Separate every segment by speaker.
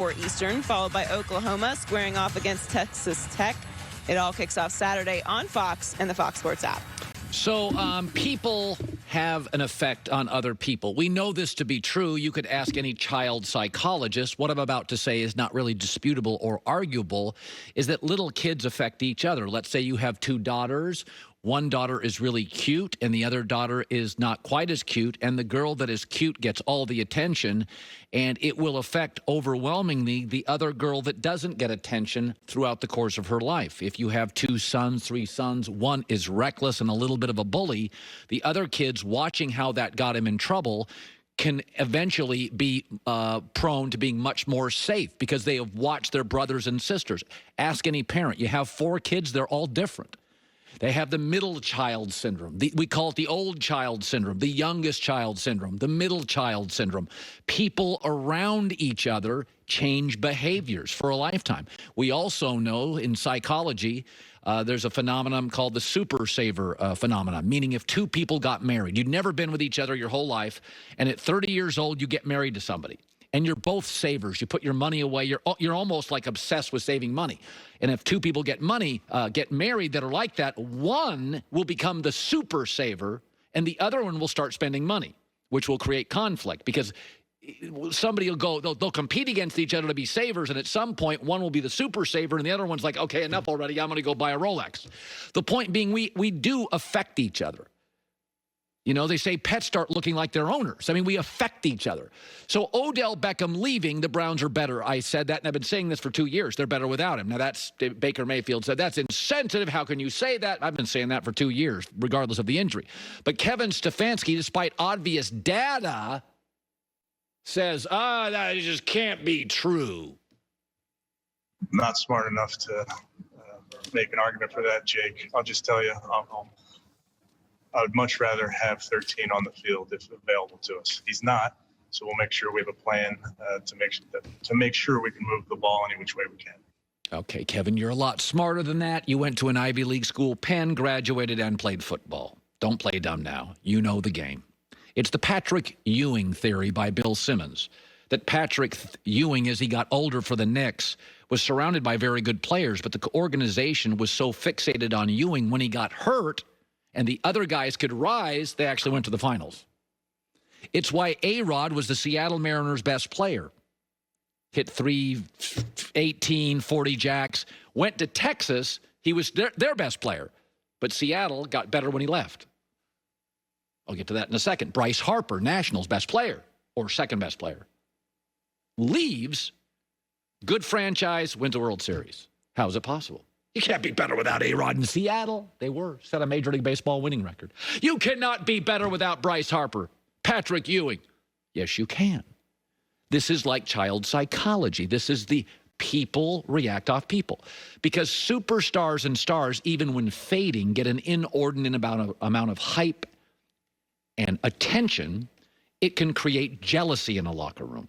Speaker 1: 4 Eastern, followed by Oklahoma squaring off against Texas Tech. It all kicks off Saturday on Fox and the Fox Sports app.
Speaker 2: So people have an effect on other people. We know this to be true. You could ask any child psychologist. What I'm about to say is not really disputable or arguable, is that little kids affect each other. Let's say you have 2 daughters. One daughter is really cute and the other daughter is not quite as cute, and the girl that is cute gets all the attention, and it will affect overwhelmingly the other girl that doesn't get attention throughout the course of her life. If you have 2 sons, 3 sons, one is reckless and a little bit of a bully, the other kids watching how that got him in trouble can eventually be prone to being much more safe because they have watched their brothers and sisters. Ask any parent. You have 4 kids, they're all different. They have the middle child syndrome. We call it the old child syndrome, the youngest child syndrome, the middle child syndrome. People around each other change behaviors for a lifetime. We also know in psychology, there's a phenomenon called the super saver phenomenon, meaning if 2 people got married, you'd never been with each other your whole life, and at 30 years old, you get married to somebody. And you're both savers. You put your money away. You're almost like obsessed with saving money. And if 2 people get married that are like that, one will become the super saver, and the other one will start spending money, which will create conflict because somebody will go, they'll compete against each other to be savers, and at some point, one will be the super saver, and the other one's like, okay, enough already. I'm going to go buy a Rolex. The point being, we do affect each other. You know, they say pets start looking like their owners. I mean, we affect each other. So Odell Beckham leaving, the Browns are better. I said that, and I've been saying this for 2 years. They're better without him. Now, that's Baker Mayfield said, that's insensitive. How can you say that? I've been saying that for 2 years, regardless of the injury. But Kevin Stefanski, despite obvious data, says, that just can't be true.
Speaker 3: Not smart enough to make an argument for that, Jake. I'll just tell you, I would much rather have 13 on the field if available to us. He's not, so we'll make sure we have a plan to make sure we can move the ball any which way we can.
Speaker 2: Okay, Kevin, you're a lot smarter than that. You went to an Ivy League school, Penn, graduated, and played football. Don't play dumb now. You know the game. It's the Patrick Ewing theory by Bill Simmons, that Patrick Ewing, as he got older for the Knicks, was surrounded by very good players, but the organization was so fixated on Ewing when he got hurt, and the other guys could rise, they actually went to the finals. It's why A-Rod was the Seattle Mariners' best player. Hit 318, 40 jacks. Went to Texas, he was their best player. But Seattle got better when he left. I'll get to that in a second. Bryce Harper, Nationals' best player, or second best player. Leaves, good franchise, wins a World Series. How is it possible? You can't be better without A-Rod in Seattle. They set a Major League Baseball winning record. You cannot be better without Bryce Harper, Patrick Ewing. Yes, you can. This is like child psychology. This is the people react off people. Because superstars and stars, even when fading, get an inordinate amount of hype and attention. It can create jealousy in a locker room.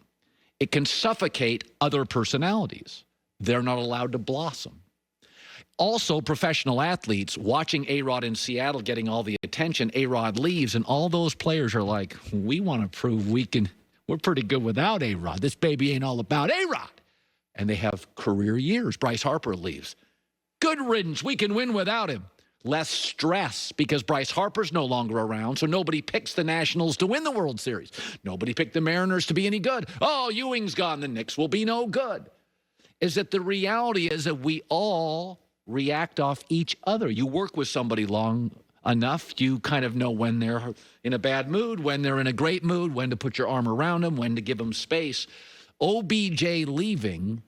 Speaker 2: It can suffocate other personalities. They're not allowed to blossom. Also, professional athletes watching A-Rod in Seattle getting all the attention, A-Rod leaves, and all those players are like, we want to prove we're pretty good without A-Rod. This baby ain't all about A-Rod. And they have career years. Bryce Harper leaves. Good riddance. We can win without him. Less stress because Bryce Harper's no longer around, so nobody picks the Nationals to win the World Series. Nobody picked the Mariners to be any good. Oh, Ewing's gone. The Knicks will be no good. Is that the reality is that we all react off each other. You work with somebody long enough, you kind of know when they're in a bad mood, when they're in a great mood, when to put your arm around them, when to give them space. OBJ leaving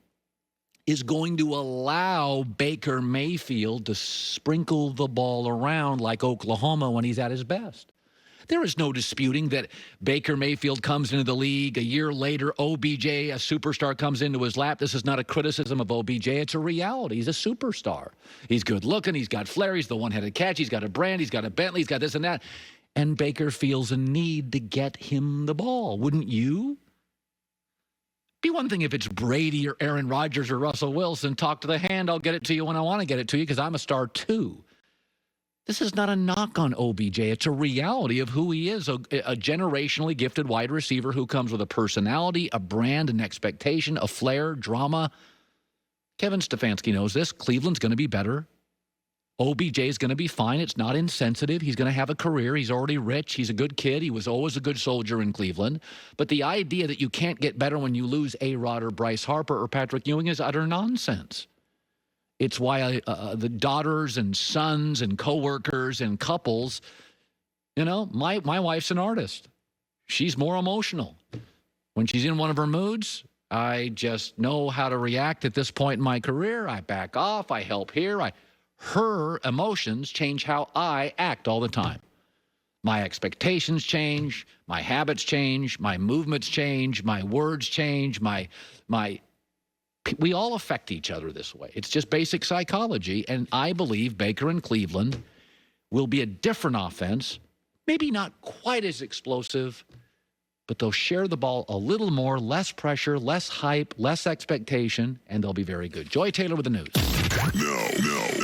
Speaker 2: is going to allow Baker Mayfield to sprinkle the ball around like Oklahoma when he's at his best. There is no disputing that Baker Mayfield comes into the league. A year later, OBJ, a superstar, comes into his lap. This is not a criticism of OBJ. It's a reality. He's a superstar. He's good looking. He's got flair. He's the one-headed catch. He's got a brand. He's got a Bentley. He's got this and that. And Baker feels a need to get him the ball. Wouldn't you? Be one thing if it's Brady or Aaron Rodgers or Russell Wilson. Talk to the hand. I'll get it to you when I want to get it to you because I'm a star too. This is not a knock on OBJ. It's a reality of who he is, a generationally gifted wide receiver who comes with a personality, a brand, an expectation, a flair, drama. Kevin Stefanski knows this. Cleveland's going to be better. OBJ is going to be fine. It's not insensitive. He's going to have a career. He's already rich. He's a good kid. He was always a good soldier in Cleveland. But the idea that you can't get better when you lose A-Rod or Bryce Harper or Patrick Ewing is utter nonsense. It's why the daughters and sons and coworkers and couples, my wife's an artist. She's more emotional. When she's in one of her moods, I just know how to react at this point in my career. I back off. I help here. Her emotions change how I act all the time. My expectations change. My habits change. My movements change. My words change. We all affect each other this way. It's just basic psychology, and I believe Baker and Cleveland will be a different offense, maybe not quite as explosive, but they'll share the ball a little more, less pressure, less hype, less expectation, and they'll be very good. Joy Taylor with the news.
Speaker 4: No.